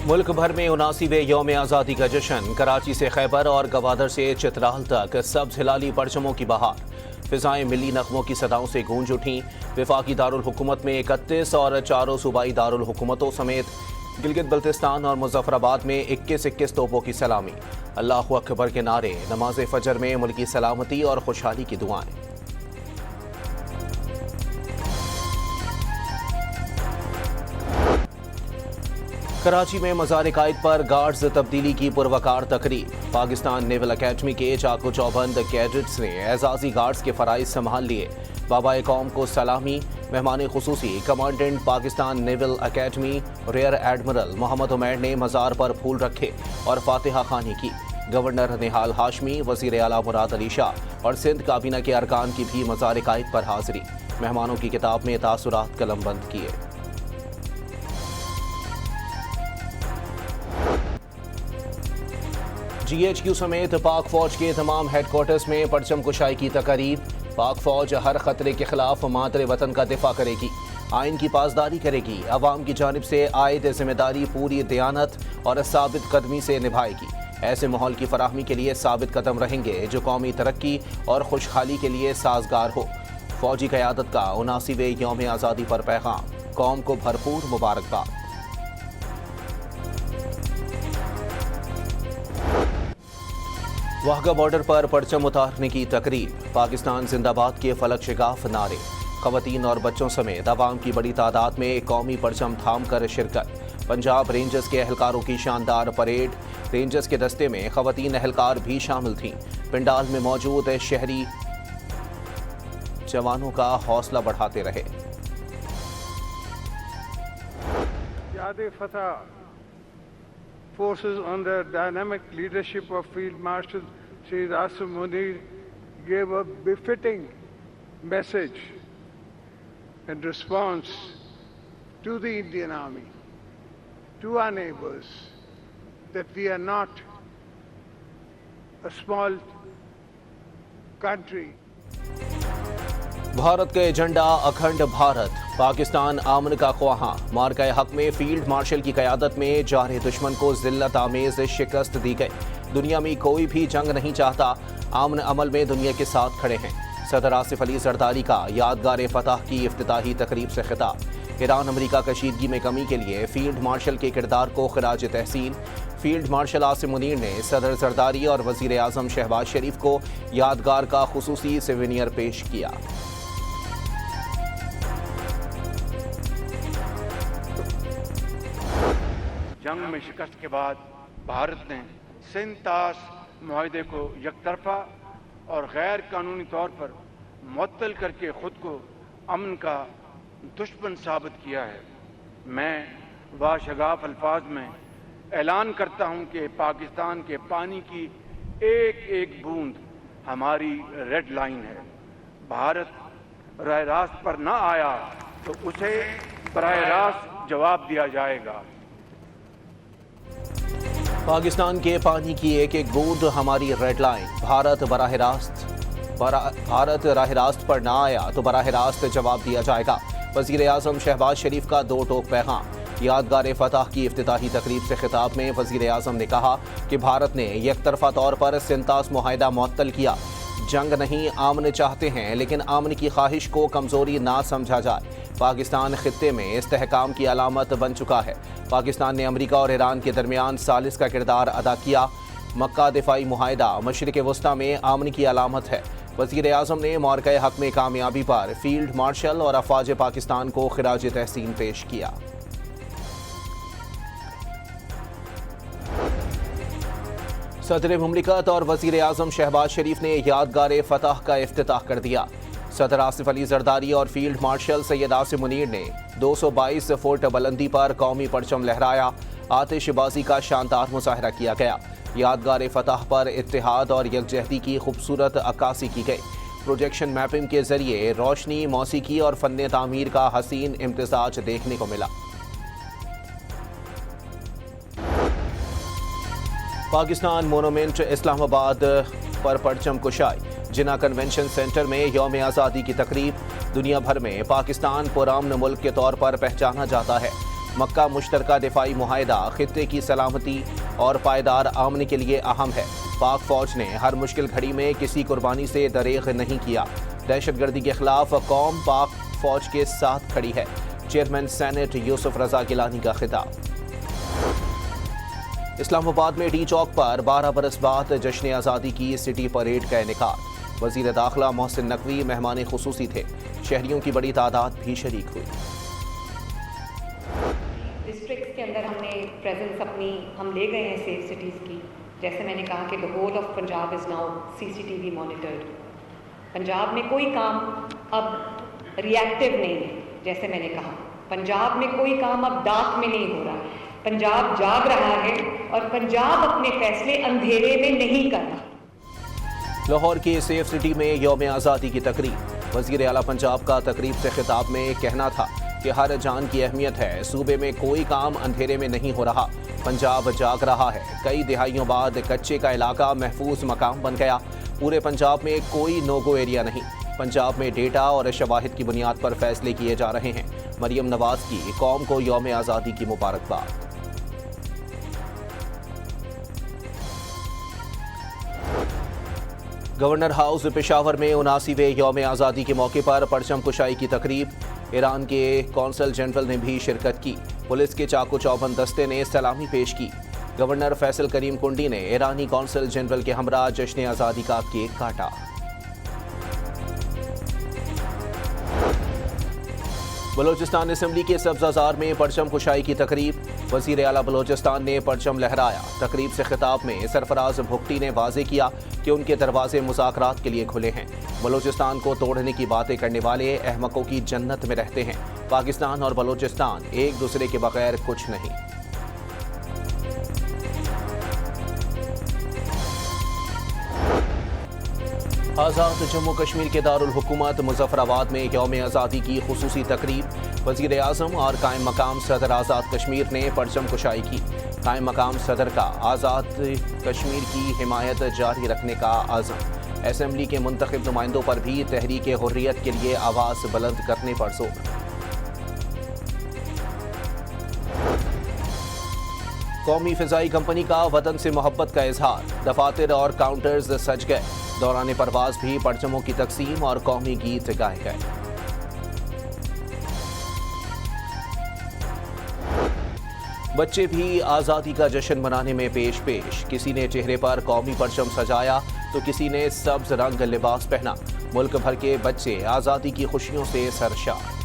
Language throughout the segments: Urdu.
ملک بھر میں 79ویں یوم آزادی کا جشن، کراچی سے خیبر اور گوادر سے چترال تک سبز ہلالی پرچموں کی بہار، فضائیں ملی نغموں کی صداؤں سے گونج اٹھیں۔ وفاقی دارالحکومت میں 31 اور چاروں صوبائی دارالحکومتوں سمیت گلگت بلتستان اور مظفرآباد میں 21 توپوں کی سلامی، اللہ اکبر کے نعرے، نماز فجر میں ملکی سلامتی اور خوشحالی کی دعائیں۔ کراچی میں مزار قائد پر گارڈز تبدیلی کی پروقار تقریب، پاکستان نیول اکیڈمی کے چاقو چوبند کیڈٹس نے اعزازی گارڈز کے فرائض سنبھال لیے، بابائے قوم کو سلامی۔ مہمان خصوصی commandant Pakistan naval academy rear admiral Muhammad Umair نے مزار پر پھول رکھے اور فاتحہ خوانی کی۔ گورنر نہال ہاشمی، وزیر اعلیٰ مراد علی شاہ اور سندھ کابینہ کے ارکان کی بھی مزار قائد پر حاضری، مہمانوں کی کتاب میں تاثرات قلم بند کیے۔ جی ایچ کیو سمیت پاک فوج کے تمام ہیڈ کوارٹرز میں پرچم کشائی کی تقریب، پاک فوج ہر خطرے کے خلاف مادر وطن کا دفاع کرے گی، آئین کی پاسداری کرے گی، عوام کی جانب سے عائد ذمہ داری پوری دیانت اور ثابت قدمی سے نبھائے گی، ایسے ماحول کی فراہمی کے لیے ثابت قدم رہیں گے جو قومی ترقی اور خوشحالی کے لیے سازگار ہو۔ فوجی قیادت کا 79ویں یوم آزادی پر پیغام، قوم کو بھرپور مبارکباد۔ واہگہ بارڈر پر پرچم اتارنے کی تقریب، پاکستان زندہ باد کے فلک شگاف نعرے، خواتین اور بچوں سمیت عوام کی بڑی تعداد میں قومی پرچم تھام کر شرکت۔ پنجاب رینجرز کے اہلکاروں کی شاندار پریڈ، رینجرز کے دستے میں خواتین اہلکار بھی شامل تھیں۔ پنڈال میں موجود شہری جوانوں کا حوصلہ بڑھاتے رہے۔ یاد فتح forces under dynamic leadership of Field Marshal Syed Asim Munir gave a befitting message in response to the Indian Army, to our neighbors, that we are not a small country. Bharat کا ایجنڈا اکھنڈ بھارت، پاکستان امن کا خواہاں، مارکہ حق میں فیلڈ مارشل کی قیادت میں جارح دشمن کو ذلت آمیز شکست دی گئی۔ دنیا میں کوئی بھی جنگ نہیں چاہتا، امن عمل میں دنیا کے ساتھ کھڑے ہیں۔ صدر آصف علی زرداری کا یادگار فتح کی افتتاحی تقریب سے خطاب، ایران امریکہ کشیدگی میں کمی کے لیے فیلڈ مارشل کے کردار کو خراج تحسین۔ فیلڈ مارشل آصم منیر نے صدر زرداری اور وزیر اعظم شہباز شریف کو یادگار کا خصوصی سیوینئر پیش کیا۔ جنگ میں شکست کے بعد بھارت نے سندھ طاس معاہدے کو یک طرفہ اور غیر قانونی طور پر معطل کر کے خود کو امن کا دشمن ثابت کیا ہے۔ میں باشگاف الفاظ میں اعلان کرتا ہوں کہ پاکستان کے پانی کی ایک ایک بوند ہماری ریڈ لائن ہے۔ بھارت براہ راست پر نہ آیا تو اسے براہ راست جواب دیا جائے گا۔ پاکستان کے پانی کی ایک ایک بوند ہماری ریڈ لائن، بھارت راہ راست پر نہ آیا تو براہ راست جواب دیا جائے گا۔ وزیر اعظم شہباز شریف کا دو ٹوک پیغام، یادگار فتح کی افتتاحی تقریب سے خطاب میں وزیر اعظم نے کہا کہ بھارت نے یک طرفہ طور پر سندھ طاس معاہدہ معطل کیا۔ جنگ نہیں، امن چاہتے ہیں، لیکن امن کی خواہش کو کمزوری نہ سمجھا جائے۔ پاکستان خطے میں استحکام کی علامت بن چکا ہے۔ پاکستان نے امریکہ اور ایران کے درمیان ثالث کا کردار ادا کیا۔ مکہ دفاعی معاہدہ مشرق وسطیٰ میں امن کی علامت ہے۔ وزیر اعظم نے مارکہ حق میں کامیابی پر فیلڈ مارشل اور افواج پاکستان کو خراج تحسین پیش کیا۔ صدر مملکت اور وزیر اعظم شہباز شریف نے یادگار فتح کا افتتاح کر دیا۔ صدر آصف علی زرداری اور فیلڈ مارشل سید آصم منیر نے 222 فٹ بلندی پر قومی پرچم لہرایا، آتش بازی کا شاندار مظاہرہ کیا گیا۔ یادگار فتح پر اتحاد اور یکجہتی کی خوبصورت عکاسی کی گئی۔ پروجیکشن میپنگ کے ذریعے روشنی، موسیقی اور فن تعمیر کا حسین امتزاج دیکھنے کو ملا۔ پاکستان مونومنٹ اسلام آباد پر پرچم کشائی، جناح کنونشن سینٹر میں یوم آزادی کی تقریب۔ دنیا بھر میں پاکستان پرامن ملک کے طور پر پہچانا جاتا ہے۔ مکہ مشترکہ دفاعی معاہدہ خطے کی سلامتی اور پائیدار امن کے لیے اہم ہے۔ پاک فوج نے ہر مشکل گھڑی میں کسی قربانی سے دریغ نہیں کیا۔ دہشت گردی کے خلاف قوم پاک فوج کے ساتھ کھڑی ہے۔ چیئرمین سینٹ یوسف رضا گیلانی کا خطاب۔ اسلام آباد میں ڈی چوک پر 12 برس بعد جشن آزادی کی سٹی پریڈ کا انعقاد۔ وزیر داخلہ محسن نقوی مہمان خصوصی تھے۔ شہریوں کی بڑی تعداد بھی شریک ہوئی۔ ڈسٹرکٹس کے اندر ہم نے پریزنس اپنی ہم لے گئے ہیں سیف سٹیز کی۔ جیسے میں نے کہا کہ the whole of Punjab is now CCTV monitored۔ Punjab میں کوئی کام اب ریئیکٹیو نہیں ہے، جیسے میں نے کہا پنجاب میں کوئی کام اب ڈارک میں نہیں ہو رہا۔ پنجاب جاگ رہا ہے اور پنجاب اپنے فیصلے اندھیرے میں نہیں کر رہا۔ لاہور کی سیف سٹی میں یوم آزادی کی تقریب۔ وزیر اعلیٰ پنجاب کا تقریب سے خطاب میں کہنا تھا کہ ہر جان کی اہمیت ہے۔ صوبے میں کوئی کام اندھیرے میں نہیں ہو رہا۔ پنجاب جاگ رہا ہے۔ کئی دہائیوں بعد کچے کا علاقہ محفوظ مقام بن گیا۔ پورے پنجاب میں کوئی نو گو ایریا نہیں۔ پنجاب میں ڈیٹا اور شواہد کی بنیاد پر فیصلے کیے جا رہے ہیں۔ مریم نواز کی قوم کو یوم آزادی کی مبارکباد۔ گورنر ہاؤس پشاور میں 79ویں یوم آزادی کے موقع پر پرچم کشائی کی تقریب۔ ایران کے قونصل جنرل نے بھی شرکت کی۔ پولیس کے چاقو چوبند دستے نے سلامی پیش کی۔ گورنر فیصل کریم کنڈی نے ایرانی قونصل جنرل کے ہمراہ جشن آزادی کا کیک کاٹا۔ بلوچستان اسمبلی کے سبزہ میں پرچم کشائی کی تقریب۔ وزیر اعلیٰ بلوچستان نے پرچم لہرایا۔ تقریب سے خطاب میں سرفراز بھگٹی نے واضح کیا کہ ان کے دروازے مذاکرات کے لیے کھلے ہیں۔ بلوچستان کو توڑنے کی باتیں کرنے والے احمقوں کی جنت میں رہتے ہیں۔ پاکستان اور بلوچستان ایک دوسرے کے بغیر کچھ نہیں۔ آزاد جموں کشمیر کے دارالحکومت مظفر آباد میں یوم آزادی کی خصوصی تقریب۔ وزیر اعظم اور قائم مقام صدر آزاد کشمیر نے پرچم کشائی کی۔ قائم مقام صدر کا آزاد کشمیر کی حمایت جاری رکھنے کا عزم۔ اسمبلی کے منتخب نمائندوں پر بھی تحریک حریت کے لیے آواز بلند کرنے پر زور۔ قومی فضائی کمپنی کا وطن سے محبت کا اظہار۔ دفاتر اور کاؤنٹرز سج گئے۔ دوران پرواز بھی پرچموں کی تقسیم اور قومی گیت گائے گئے۔ بچے بھی آزادی کا جشن منانے میں پیش۔ کسی نے چہرے پر قومی پرچم سجایا تو کسی نے سبز رنگ لباس پہنا۔ ملک بھر کے بچے آزادی کی خوشیوں سے سرشار۔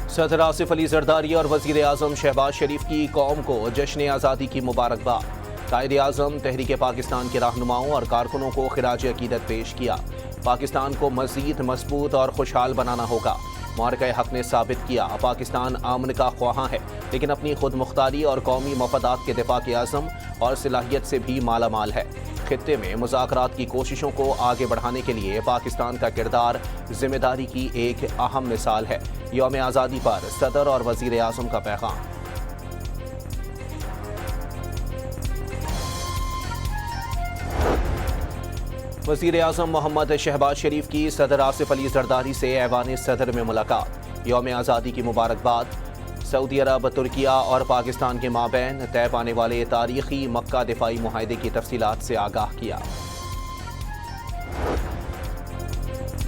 صدر آصف علی زرداری اور وزیر اعظم شہباز شریف کی قوم کو جشن آزادی کی مبارکباد۔ قائد اعظم تحریک پاکستان کے رہنماؤں اور کارکنوں کو خراج عقیدت پیش کیا۔ پاکستان کو مزید مضبوط اور خوشحال بنانا ہوگا۔ معرکہ حق نے ثابت کیا پاکستان امن کا خواہاں ہے، لیکن اپنی خود مختاری اور قومی مفادات کے دفاع کے عزم اور صلاحیت سے بھی مالا مال ہے۔ خطے میں مذاکرات کی کوششوں کو آگے بڑھانے کے لیے پاکستان کا کردار ذمہ داری کی ایک اہم مثال ہے۔ یوم آزادی پر صدر اور وزیر اعظم کا پیغام۔ وزیر اعظم محمد شہباز شریف کی صدر آصف علی زرداری سے ایوان صدر میں ملاقات۔ یوم آزادی کی مبارکباد۔ سعودی عرب، ترکیہ اور پاکستان کے مابین طے پانے والے تاریخی مکہ دفاعی معاہدے کی تفصیلات سے آگاہ کیا۔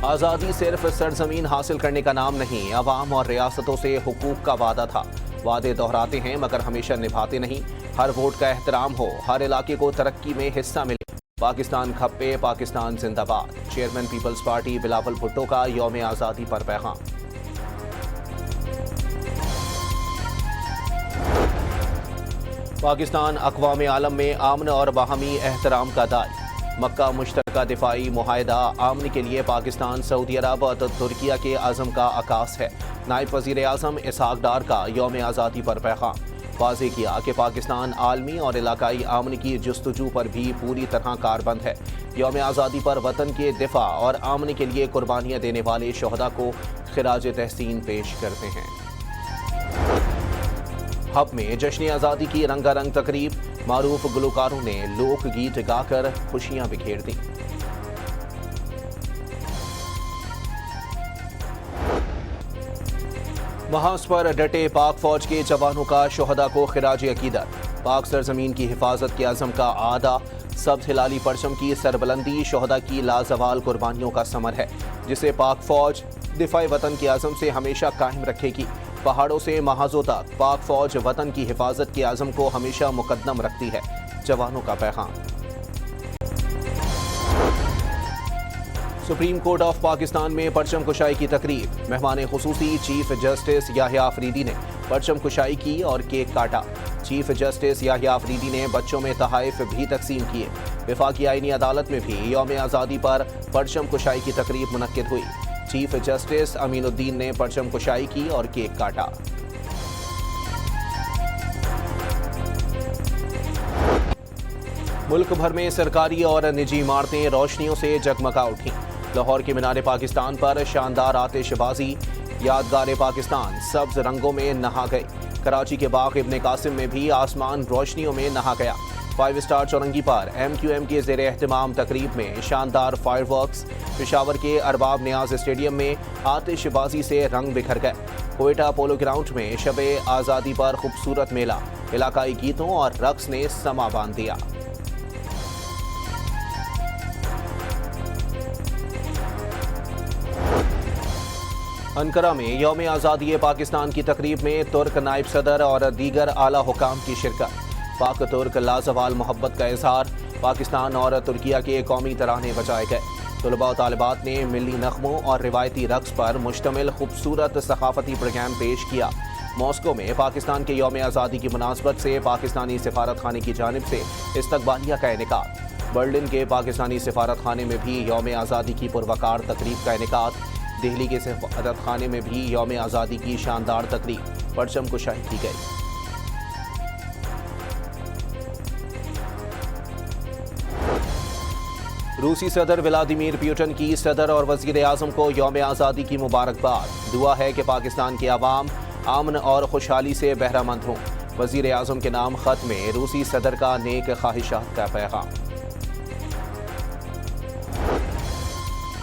آزادی صرف سرزمین حاصل کرنے کا نام نہیں، عوام اور ریاستوں سے حقوق کا وعدہ تھا۔ وعدے دہراتے ہیں مگر ہمیشہ نبھاتے نہیں۔ ہر ووٹ کا احترام ہو، ہر علاقے کو ترقی میں حصہ ملے۔ پاکستان کھپے، پاکستان زندہ باد۔ Chairman Peoples Party Bilawal Bhutto کا یوم آزادی پر پیغام۔ پاکستان اقوام عالم میں امن اور باہمی احترام کا داعی۔ مکہ مشترکہ دفاعی معاہدہ امن کے لیے پاکستان، سعودی عرب اور ترکیہ کے عزم کا عکاس ہے۔ نائب وزیر اعظم اسحاق ڈار کا یوم آزادی پر پیغام۔ واضح کیا کہ پاکستان عالمی اور علاقائی امن کی جستجو پر بھی پوری طرح کاربند ہے۔ یوم آزادی پر وطن کے دفاع اور امن کے لیے قربانیاں دینے والے شہداء کو خراج تحسین پیش کرتے ہیں۔ ہب میں جشن آزادی کی رنگا رنگ تقریب۔ معروف گلوکاروں نے لوک گیت گا کر خوشیاں بکھیر دیں۔ محاذ پر ڈٹے پاک فوج کے جوانوں کا شہداء کو خراج عقیدت۔ پاک سرزمین کی حفاظت کے عزم کا اعادہ، سبز ہلالی پرچم کی سربلندی شہداء کی لازوال قربانیوں کا ثمر ہے، جسے پاک فوج دفاع وطن کے عزم سے ہمیشہ قائم رکھے گی۔ پہاڑوں سے محاذوں تک پاک فوج وطن کی حفاظت کے عزم کو ہمیشہ مقدم رکھتی ہے۔ جوانوں کا پیغام۔ سپریم کورٹ آف پاکستان میں پرچم کشائی کی تقریب، مہمان خصوصی چیف جسٹس یحییٰ آفریدی نے پرچم کشائی کی اور کیک کاٹا۔ چیف جسٹس یحییٰ آفریدی نے بچوں میں تحائف بھی تقسیم کیے۔ وفاقی آئینی عدالت میں بھی یوم آزادی پر پرچم کشائی کی تقریب منعقد ہوئی۔ چیف جسٹس امین الدین نے پرچم کشائی کی اور کیک کاٹا۔ ملک بھر میں سرکاری اور نجی عمارتیں روشنیوں سے جگمگا اٹھیں۔ لاہور کے مینار پاکستان پر شاندار آتش بازی، یادگار پاکستان سبز رنگوں میں نہا گئے۔ کراچی کے باغ ابن قاسم میں بھی آسمان روشنیوں میں نہا گیا۔ 5 اسٹار چورنگی پر MQM کے زیر اہتمام تقریب میں شاندار فائر ورکس۔ پشاور کے ارباب نیاز اسٹیڈیم میں آتش بازی سے رنگ بکھر گئے۔ کوئٹہ پولو گراؤنڈ میں شب آزادی پر خوبصورت میلہ، علاقائی گیتوں اور رقص نے سما باندھ دیا۔ انقرہ میں یوم آزادی پاکستان کی تقریب میں ترک نائب صدر اور دیگر اعلیٰ حکام کی شرکت۔ پاک ترک لازوال محبت کا اظہار، پاکستان اور ترکیہ کے قومی ترانے بجائے گئے۔ طلباء و طالبات نے ملی نغموں اور روایتی رقص پر مشتمل خوبصورت ثقافتی پروگرام پیش کیا۔ ماسکو میں پاکستان کے یوم آزادی کی مناسبت سے پاکستانی سفارت خانے کی جانب سے استقبالیہ کا انعقاد۔ برلن کے پاکستانی سفارت خانے میں بھی یوم آزادی کی پروقار تقریب کا انعقاد۔ دہلی کے سفارت خانے میں بھی یوم آزادی کی شاندار تقریب، پرچم کشائی کی گئی۔ روسی صدر ولادیمیر پوٹن کی صدر اور وزیر اعظم کو یوم آزادی کی مبارکباد۔ دعا ہے کہ پاکستان کے عوام امن اور خوشحالی سے بہرہ مند ہوں۔ وزیر اعظم کے نام خط میں روسی صدر کا نیک خواہشات کا پیغام۔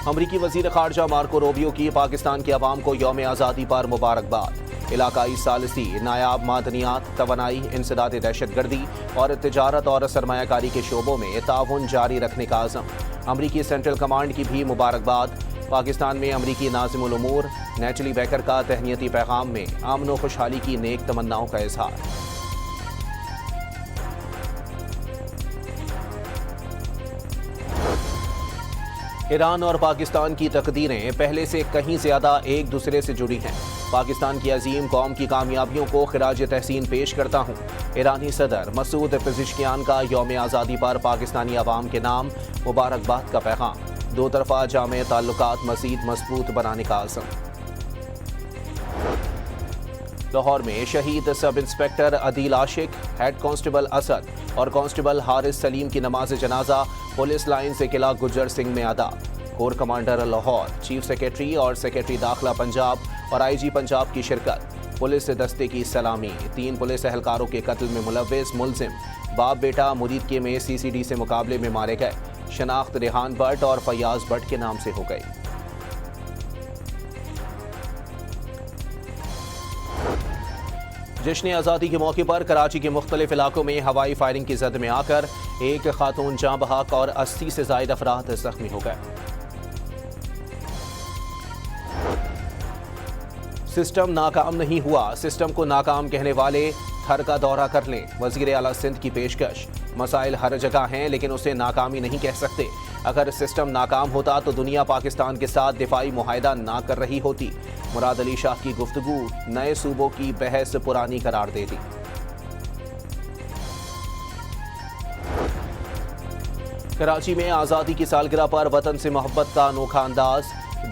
امریکی وزیر خارجہ مارکو روبیو کی پاکستان کے عوام کو یوم آزادی پر مبارکباد۔ علاقائی ثالثی، نایاب معدنیات، توانائی، انسداد دہشت گردی اور تجارت اور سرمایہ کاری کے شعبوں میں تعاون جاری رکھنے کا عزم۔ امریکی سینٹرل کمانڈ کی بھی مبارکباد۔ پاکستان میں امریکی ناظم الامور نیٹلی بیکر کا تہنیتی پیغام میں امن و خوشحالی کی نیک تمناؤں کا اظہار۔ ایران اور پاکستان کی تقدیریں پہلے سے کہیں زیادہ ایک دوسرے سے جڑی ہیں۔ پاکستان کی عظیم قوم کی کامیابیوں کو خراج تحسین پیش کرتا ہوں۔ ایرانی صدر مسعود پزشکیان کا یوم آزادی پر پاکستانی عوام کے نام مبارکباد کا پیغام۔ دو طرفہ جامع تعلقات مزید مضبوط بنانے کا عزم۔ لاہور میں شہید سب انسپکٹر عدیل عاشق، ہیڈ کانسٹیبل اسد اور کانسٹیبل حارث سلیم کی نماز جنازہ پولیس لائن سے قلعہ گجر سنگھ میں ادا۔ Corps commander Lahore, chief secretary اور سیکریٹری داخلہ پنجاب اور IG پنجاب کی شرکت۔ پولیس دستے کی سلامی۔ 3 پولیس اہلکاروں کے قتل میں ملوث ملزم باپ بیٹا مرید میں CCD سے مقابلے میں مارے گئے۔ شناخت ریحان بٹ اور فیاض بٹ کے نام سے ہو گئی۔ جشن آزادی کے موقع پر کراچی کے مختلف علاقوں میں ہوائی فائرنگ کی زد میں آ کر ایک خاتون جاں بحق اور 80 سے زائد افراد زخمی ہو گئے۔ سسٹم ناکام نہیں ہوا، سسٹم کو ناکام کہنے والے تھر کا دورہ کر لیں، وزیر اعلیٰ سندھ کی پیشکش۔ مسائل ہر جگہ ہیں لیکن اسے ناکامی نہیں کہہ سکتے۔ اگر سسٹم ناکام ہوتا تو دنیا پاکستان کے ساتھ دفاعی معاہدہ نہ کر رہی ہوتی۔ مراد علی شاہ کی گفتگو نئے صوبوں کی بحث پرانی قرار دے دی۔ کراچی میں آزادی کی سالگرہ پر وطن سے محبت کا انوکھا انداز۔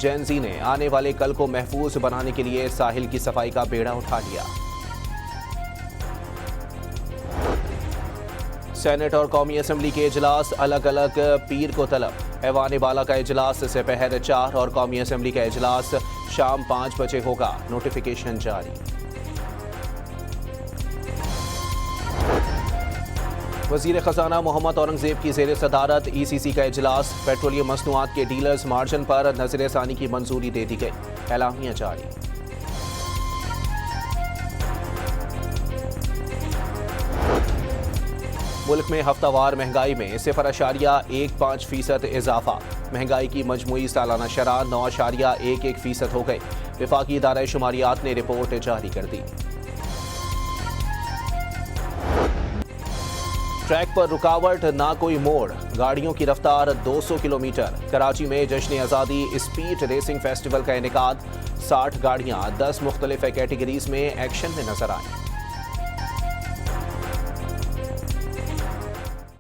جین زی نے آنے والے کل کو محفوظ بنانے کے لیے ساحل کی صفائی کا بیڑا اٹھا لیا۔ سینٹ اور قومی اسمبلی کے اجلاس الگ الگ پیر کو طلب۔ ایوان بالا کا اجلاس سپہر 4 اور قومی اسمبلی کا اجلاس شام 5 بجے ہوگا، نوٹیفیکیشن جاری۔ وزیر خزانہ محمد اورنگزیب کی زیر صدارت ECC کا اجلاس۔ پیٹرولیم مصنوعات کے ڈیلرز مارجن پر نظر ثانی کی منظوری دے دی گئی، اعلامیہ جاری۔ ملک میں ہفتہ وار مہنگائی میں 0.15% اضافہ، مہنگائی کی مجموعی سالانہ شرح 9.11% ہو گئی۔ وفاقی ادارہ شماریات نے رپورٹ جاری کر دی۔ ٹریک پر رکاوٹ نہ کوئی موڑ، گاڑیوں کی رفتار 200 کلومیٹر۔ کراچی میں جشن آزادی اسپیڈ ریسنگ فیسٹیول کا انعقاد، 60 گاڑیاں 10 مختلف کیٹیگریز میں ایکشن میں نظر آئیں۔